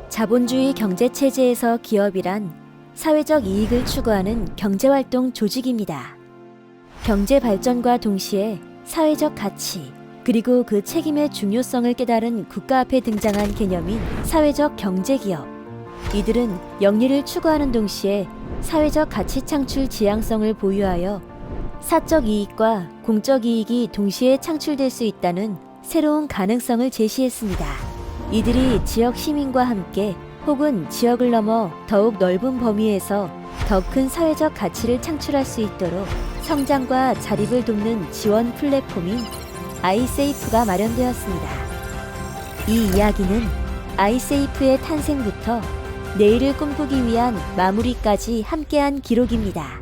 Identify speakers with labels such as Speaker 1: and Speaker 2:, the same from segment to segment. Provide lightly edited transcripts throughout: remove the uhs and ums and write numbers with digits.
Speaker 1: 자본주의 경제체제에서 기업이란 사회적 이익을 추구하는 경제활동 조직입니다. 경제 발전과 동시에 사회적 가치, 그리고 그 책임의 중요성을 깨달은 국가 앞에 등장한 개념인 사회적 경제기업. 이들은 영리를 추구하는 동시에 사회적 가치 창출 지향성을 보유하여 사적 이익과 공적 이익이 동시에 창출될 수 있다는 새로운 가능성을 제시했습니다. 이들이 지역 시민과 함께 혹은 지역을 넘어 더욱 넓은 범위에서 더 큰 사회적 가치를 창출할 수 있도록 성장과 자립을 돕는 지원 플랫폼인 아이세이프가 마련되었습니다. 이 이야기는 아이세이프의 탄생부터 내일을 꿈꾸기 위한 마무리까지 함께한 기록입니다.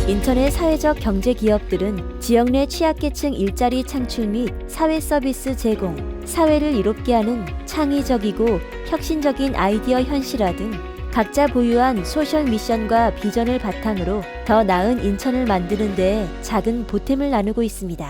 Speaker 1: 인천의 사회적 경제 기업들은 지역 내 취약계층 일자리 창출 및 사회 서비스 제공, 사회를 이롭게 하는 창의적이고 혁신적인 아이디어 현실화 등 각자 보유한 소셜 미션과 비전을 바탕으로 더 나은 인천을 만드는 데에 작은 보탬을 나누고 있습니다.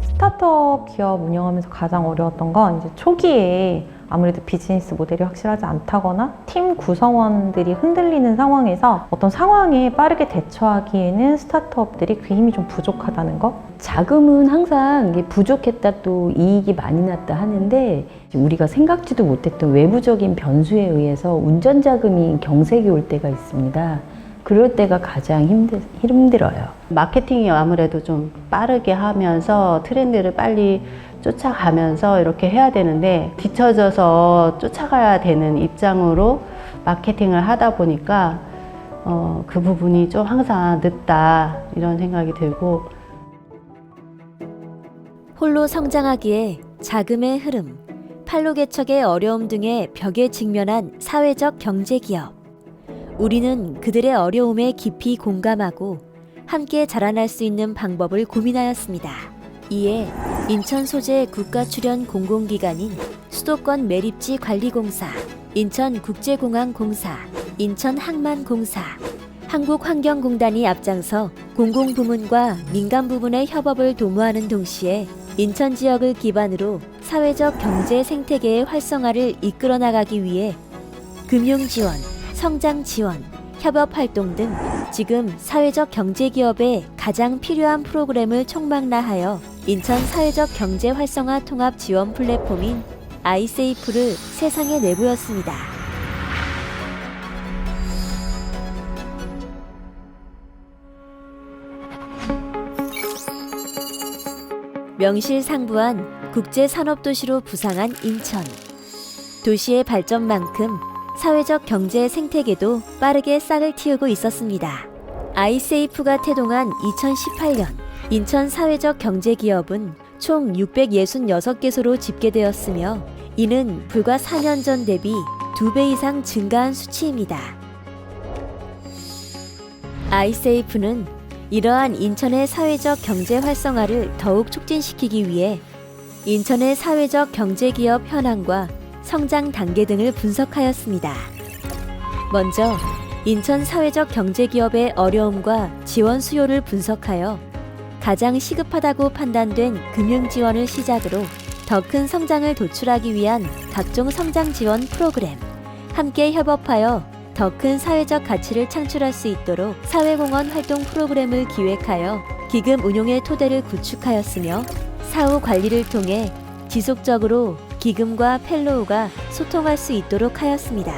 Speaker 2: 스타트업 기업 운영하면서 가장 어려웠던 건 이제 초기에 아무래도 비즈니스 모델이 확실하지 않다거나 팀 구성원들이 흔들리는 상황에서 어떤 상황에 빠르게 대처하기에는 스타트업들이 그 힘이 좀 부족하다는 거?
Speaker 3: 자금은 항상 이게 부족했다 또 이익이 많이 났다 하는데 우리가 생각지도 못했던 외부적인 변수에 의해서 운전 자금이 경색이 올 때가 있습니다. 그럴 때가 가장 힘들어요.
Speaker 4: 마케팅이 아무래도 좀 빠르게 하면서 트렌드를 빨리 쫓아가면서 이렇게 해야 되는데 뒤처져서 쫓아가야 되는 입장으로 마케팅을 하다 보니까 그 부분이 좀 항상 늦다 이런 생각이 들고,
Speaker 1: 홀로 성장하기에 자금의 흐름, 판로 개척의 어려움 등의 벽에 직면한 사회적 경제기업. 우리는 그들의 어려움에 깊이 공감하고 함께 자라날 수 있는 방법을 고민하였습니다. 이에 인천 소재 국가 출연 공공기관인 수도권 매립지 관리공사, 인천국제공항공사, 인천항만공사, 한국환경공단이 앞장서 공공부문과 민간부문의 협업을 도모하는 동시에 인천 지역을 기반으로 사회적 경제 생태계의 활성화를 이끌어 나가기 위해 금융지원, 성장지원, 협업활동 등 지금 사회적 경제기업에 가장 필요한 프로그램을 총망라하여 인천 사회적 경제 활성화 통합 지원 플랫폼인 아이세이프를 세상에 내보였습니다. 명실상부한 국제산업도시로 부상한 인천. 도시의 발전만큼 사회적 경제 생태계도 빠르게 싹을 틔우고 있었습니다. 아이세이프가 태동한 2018년 인천 사회적 경제기업은 총 666개소로 집계되었으며 이는 불과 4년 전 대비 2배 이상 증가한 수치입니다. 아이세이프는 이러한 인천의 사회적 경제 활성화를 더욱 촉진시키기 위해 인천의 사회적 경제기업 현황과 성장 단계 등을 분석하였습니다. 먼저 인천 사회적 경제기업의 어려움과 지원 수요를 분석하여 가장 시급하다고 판단된 금융지원을 시작으로 더 큰 성장을 도출하기 위한 각종 성장 지원 프로그램, 함께 협업하여 더 큰 사회적 가치를 창출할 수 있도록 사회공헌 활동 프로그램을 기획하여 기금 운용의 토대를 구축하였으며 사후 관리를 통해 지속적으로 기금과 펠로우가 소통할 수 있도록 하였습니다.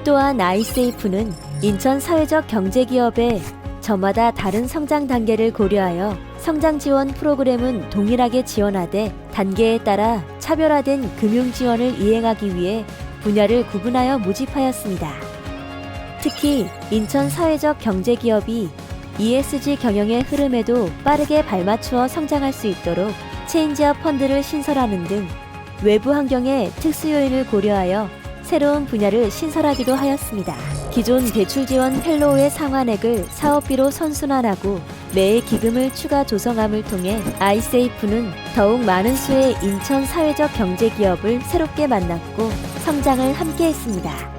Speaker 1: 또한 아이세이프는 인천 사회적 경제기업의 저마다 다른 성장 단계를 고려하여 성장 지원 프로그램은 동일하게 지원하되 단계에 따라 차별화된 금융 지원을 이행하기 위해 분야를 구분하여 모집하였습니다. 특히 인천 사회적 경제기업이 ESG 경영의 흐름에도 빠르게 발맞추어 성장할 수 있도록 체인지업 펀드를 신설하는 등 외부 환경의 특수 요인을 고려하여 새로운 분야를 신설하기도 하였습니다. 기존 대출 지원 펠로우의 상환액을 사업비로 선순환하고 매해 기금을 추가 조성함을 통해 아이세이프는 더욱 많은 수의 인천 사회적 경제기업을 새롭게 만났고 성장을 함께했습니다.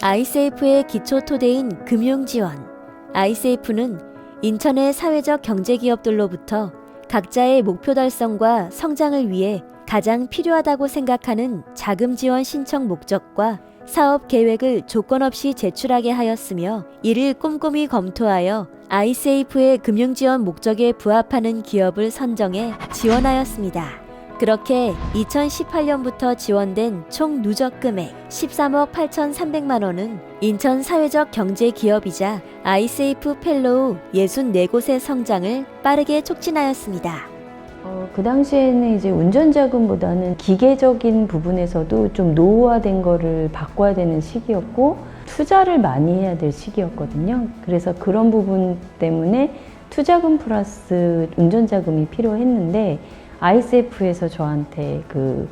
Speaker 1: 아이세이프의 기초 토대인 금융 지원. 아이세이프는 인천의 사회적 경제기업들로부터 각자의 목표 달성과 성장을 위해 가장 필요하다고 생각하는 자금 지원 신청 목적과 사업 계획을 조건 없이 제출하게 하였으며 이를 꼼꼼히 검토하여 아이세이프의 금융 지원 목적에 부합하는 기업을 선정해 지원하였습니다. 그렇게 2018년부터 지원된 총 누적 금액 13억 8,300만 원은 인천 사회적 경제 기업이자 아이세이프 펠로우 64곳의 성장을 빠르게 촉진하였습니다.
Speaker 3: 그 당시에는 이제 운전자금보다는 기계적인 부분에서도 좀 노후화된 거를 바꿔야 되는 시기였고 투자를 많이 해야 될 시기였거든요. 그래서 그런 부분 때문에 투자금 플러스 운전자금이 필요했는데 ISF에서 저한테 그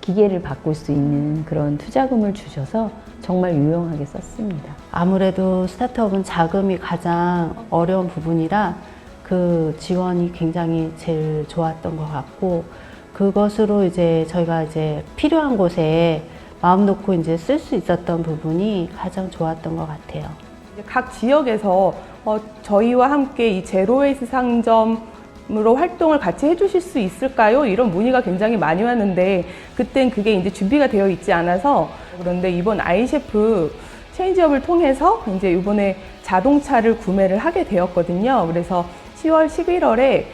Speaker 3: 기계를 바꿀 수 있는 그런 투자금을 주셔서 정말 유용하게 썼습니다.
Speaker 4: 아무래도 스타트업은 자금이 가장 어려운 부분이라 그 지원이 굉장히 제일 좋았던 것 같고 그것으로 이제 저희가 이제 필요한 곳에 마음 놓고 이제 쓸 수 있었던 부분이 가장 좋았던 것 같아요.
Speaker 5: 각 지역에서 저희와 함께 이 제로웨이스 상점으로 활동을 같이 해주실 수 있을까요? 이런 문의가 굉장히 많이 왔는데 그땐 그게 이제 준비가 되어 있지 않아서 그런데 이번 아이셰프 체인지업을 통해서 이제 이번에 자동차를 구매를 하게 되었거든요. 그래서 10월, 11월에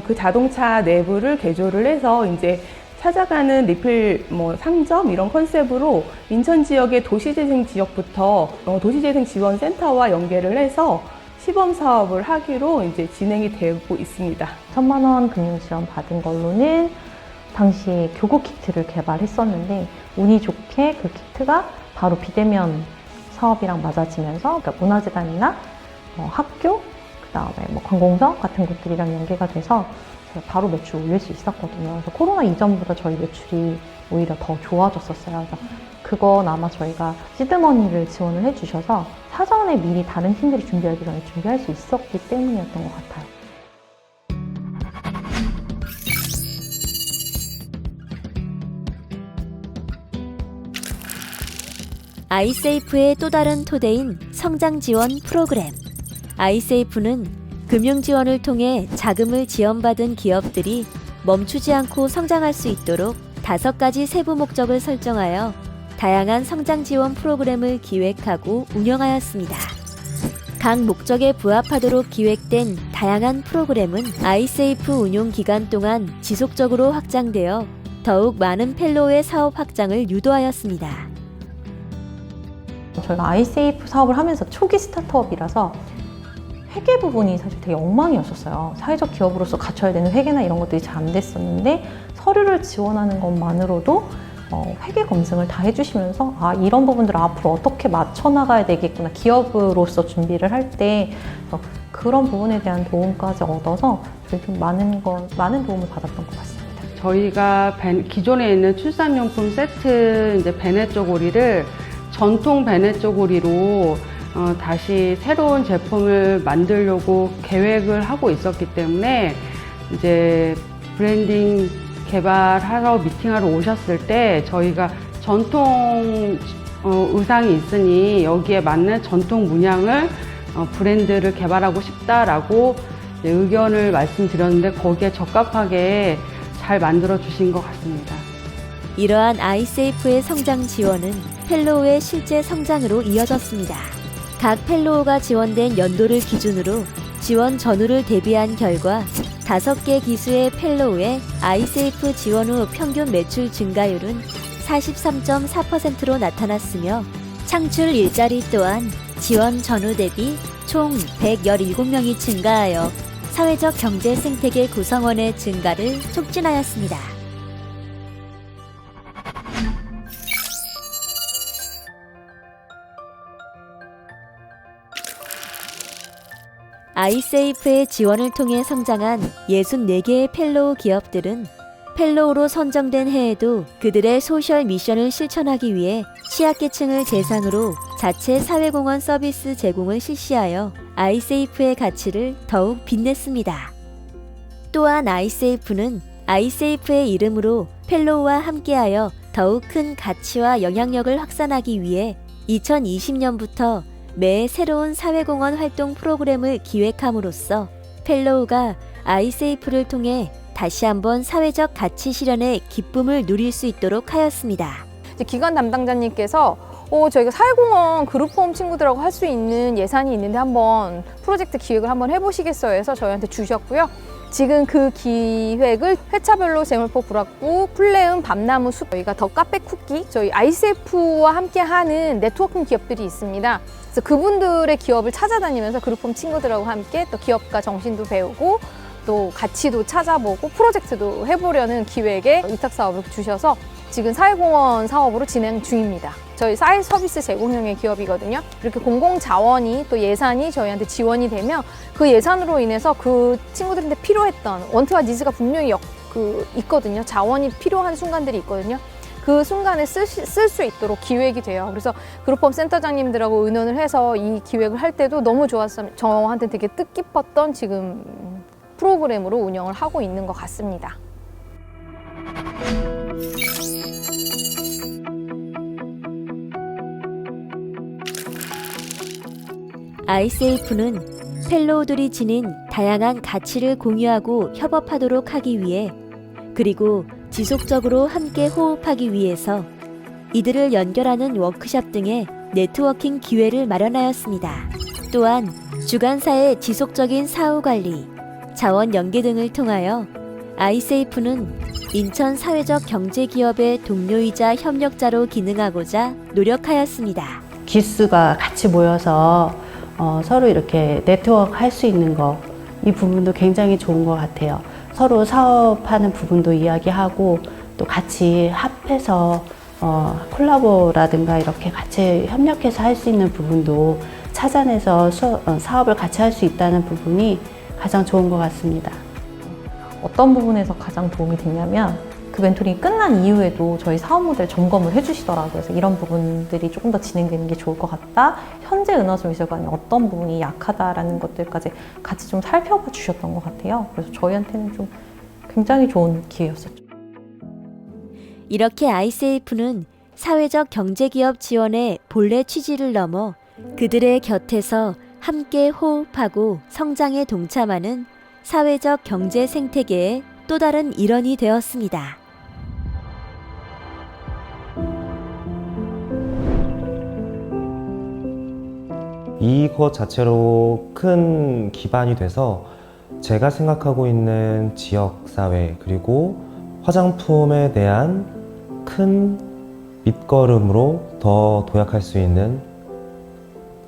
Speaker 5: 그 자동차 내부를 개조를 해서 이제 찾아가는 리필 상점 이런 컨셉으로 인천 지역의 도시재생 지역부터 도시재생 지원센터와 연계를 해서 시범 사업을 하기로 이제 진행이 되고 있습니다.
Speaker 2: 1,000만 원 금융 지원 받은 걸로는 당시 교구 키트를 개발했었는데 운이 좋게 그 키트가 바로 비대면 사업이랑 맞아지면서 그러니까 문화재단이나 학교 그다음에 관공서 같은 곳들이랑 연계가 돼서 바로 매출 올릴 수 있었거든요. 그래서 코로나 이전보다 저희 매출이 오히려 더 좋아졌었어요. 그래서 그건 아마 저희가 시드머니를 지원을 해주셔서 사전에 미리 다른 팀들이 준비하기 전에 준비할 수 있었기 때문이었던 것 같아요.
Speaker 1: 아이세이프의 또 다른 토대인 성장 지원 프로그램. 아이세이프는 금융 지원을 통해 자금을 지원받은 기업들이 멈추지 않고 성장할 수 있도록 5가지 세부 목적을 설정하여 다양한 성장 지원 프로그램을 기획하고 운영하였습니다. 각 목적에 부합하도록 기획된 다양한 프로그램은 아이세이프 운용 기간 동안 지속적으로 확장되어 더욱 많은 펠로우의 사업 확장을 유도하였습니다.
Speaker 2: 저희가 아이세이프 사업을 하면서 초기 스타트업이라서 회계 부분이 사실 되게 엉망이었었어요. 사회적 기업으로서 갖춰야 되는 회계나 이런 것들이 잘 안 됐었는데 서류를 지원하는 것만으로도 회계 검증을 다 해주시면서 이런 부분들을 앞으로 어떻게 맞춰나가야 되겠구나 기업으로서 준비를 할 때 그런 부분에 대한 도움까지 얻어서 저희 좀 많은 도움을 받았던 것 같습니다.
Speaker 6: 저희가 기존에 있는 출산용품 세트 이제 베네 쪼고리를 전통 베네 쪼고리로 다시 새로운 제품을 만들려고 계획을 하고 있었기 때문에 이제 브랜딩 개발하러 미팅하러 오셨을 때 저희가 전통 의상이 있으니 여기에 맞는 전통 문양을 브랜드를 개발하고 싶다라고 의견을 말씀드렸는데 거기에 적합하게 잘 만들어 주신 것 같습니다.
Speaker 1: 이러한 아이세이프의 성장 지원은 펠로우의 실제 성장으로 이어졌습니다. 각 펠로우가 지원된 연도를 기준으로 지원 전후를 대비한 결과 5개 기수의 펠로우의 아이세이프 지원 후 평균 매출 증가율은 43.4%로 나타났으며 창출 일자리 또한 지원 전후 대비 총 117명이 증가하여 사회적 경제 생태계 구성원의 증가를 촉진하였습니다. 아이세이프의 지원을 통해 성장한 64개의 펠로우 기업들은 펠로우로 선정된 해에도 그들의 소셜 미션을 실천하기 위해 취약계층을 대상으로 자체 사회공헌 서비스 제공을 실시하여 아이세이프의 가치를 더욱 빛냈습니다. 또한 아이세이프는 아이세이프의 이름으로 펠로우와 함께하여 더욱 큰 가치와 영향력을 확산하기 위해 2020년부터 매 새로운 사회공헌 활동 프로그램을 기획함으로써 펠로우가 아이세이프를 통해 다시 한번 사회적 가치 실현의 기쁨을 누릴 수 있도록 하였습니다.
Speaker 7: 이제 기관 담당자님께서 저희가 사회공헌 그룹홈 친구들하고 할 수 있는 예산이 있는데 한번 프로젝트 기획을 한번 해보시겠어요 해서 저희한테 주셨고요. 지금 그 기획을 회차별로 재물포 불악구, 플레음, 밤나무 숲, 저희가 더 카페 쿠키, 저희 ICF와 함께하는 네트워킹 기업들이 있습니다. 그래서 그분들의 기업을 찾아다니면서 그룹홈 친구들하고 함께 또 기업가 정신도 배우고 또 가치도 찾아보고 프로젝트도 해보려는 기획에 위탁 사업을 주셔서 지금 사회공헌 사업으로 진행 중입니다. 저희 사회 서비스 제공형의 기업이거든요. 이렇게 공공자원이 또 예산이 저희한테 지원이 되면 그 예산으로 인해서 그 친구들한테 필요했던 원트와 니즈가 분명히 있거든요. 자원이 필요한 순간들이 있거든요. 그 순간에 쓸 수 있도록 기획이 돼요. 그래서 그룹홈 센터장님들하고 의논을 해서 이 기획을 할 때도 너무 좋았어요. 저한테 되게 뜻깊었던 지금 프로그램으로 운영을 하고 있는 것 같습니다.
Speaker 1: 아이세이프는 펠로우들이 지닌 다양한 가치를 공유하고 협업하도록 하기 위해 그리고 지속적으로 함께 호흡하기 위해서 이들을 연결하는 워크숍 등의 네트워킹 기회를 마련하였습니다. 또한 주관사의 지속적인 사후관리, 자원 연계 등을 통하여 아이세이프는 인천 사회적 경제기업의 동료이자 협력자로 기능하고자 노력하였습니다.
Speaker 4: 기수가 같이 모여서 서로 이렇게 네트워크 할 수 있는 거, 이 부분도 굉장히 좋은 것 같아요. 서로 사업하는 부분도 이야기하고 또 같이 합해서 콜라보라든가 이렇게 같이 협력해서 할 수 있는 부분도 찾아내서 사업을 같이 할 수 있다는 부분이 가장 좋은 것 같습니다.
Speaker 2: 어떤 부분에서 가장 도움이 됐냐면 그 멘토링이 끝난 이후에도 저희 사업 모델 점검을 해주시더라고요. 그래서 이런 부분들이 조금 더 진행되는 게 좋을 것 같다. 현재 은하수미술관이 어떤 부분이 약하다라는 것들까지 같이 좀 살펴봐 주셨던 것 같아요. 그래서 저희한테는 좀 굉장히 좋은 기회였었죠.
Speaker 1: 이렇게 아이세이프는 사회적 경제기업 지원의 본래 취지를 넘어 그들의 곁에서 함께 호흡하고 성장에 동참하는 사회적 경제 생태계의 또 다른 일원이 되었습니다.
Speaker 8: 이것 자체로 큰 기반이 돼서 제가 생각하고 있는 지역사회 그리고 화장품에 대한 큰 밑거름으로 더 도약할 수 있는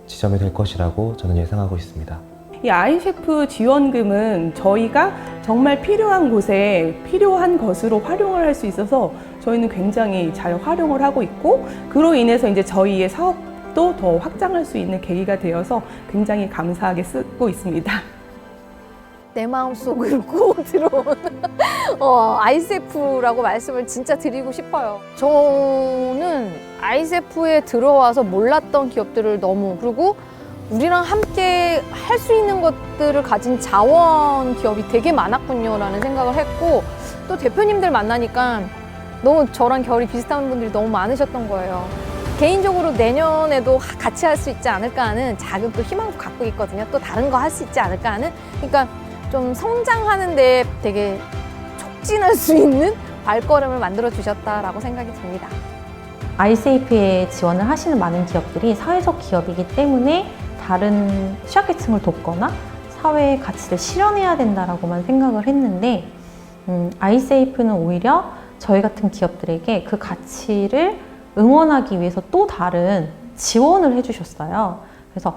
Speaker 8: 지점이 될 것이라고 저는 예상하고 있습니다.
Speaker 5: 이 아이셰프 지원금은 저희가 정말 필요한 곳에 필요한 것으로 활용을 할 수 있어서 저희는 굉장히 잘 활용을 하고 있고, 그로 인해서 이제 저희의 사업도 더 확장할 수 있는 계기가 되어서 굉장히 감사하게 쓰고 있습니다.
Speaker 7: 내 마음속을 꼭 들어온 아이세프라고 말씀을 진짜 드리고 싶어요. 저는 아이세프에 들어와서 몰랐던 기업들을 너무, 그리고 우리랑 함께 할 수 있는 것들을 가진 자원 기업이 되게 많았군요 라는 생각을 했고, 또 대표님들 만나니까 너무 저랑 결이 비슷한 분들이 너무 많으셨던 거예요. 개인적으로 내년에도 같이 할 수 있지 않을까 하는 작은 또 희망도 갖고 있거든요. 또 다른 거 할 수 있지 않을까 하는, 그러니까 좀 성장하는데 되게 촉진할 수 있는 발걸음을 만들어 주셨다라고 생각이 듭니다.
Speaker 2: 아이세이프에 지원을 하시는 많은 기업들이 사회적 기업이기 때문에 다른 취약계층을 돕거나 사회의 가치를 실현해야 된다라고만 생각을 했는데, 아이세이프는 오히려 저희 같은 기업들에게 그 가치를 응원하기 위해서 또 다른 지원을 해주셨어요. 그래서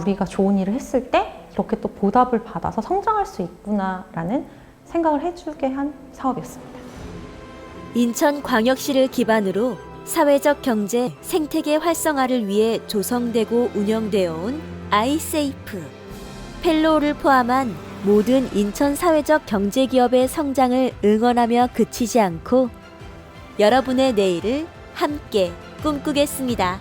Speaker 2: 우리가 좋은 일을 했을 때 이렇게 또 보답을 받아서 성장할 수 있구나라는 생각을 해주게 한 사업이었습니다.
Speaker 1: 인천광역시를 기반으로 사회적 경제 생태계 활성화를 위해 조성되고 운영되어 온 아이세이프. 펠로우를 포함한 모든 인천 사회적 경제기업의 성장을 응원하며 그치지 않고 여러분의 내일을 함께 꿈꾸겠습니다.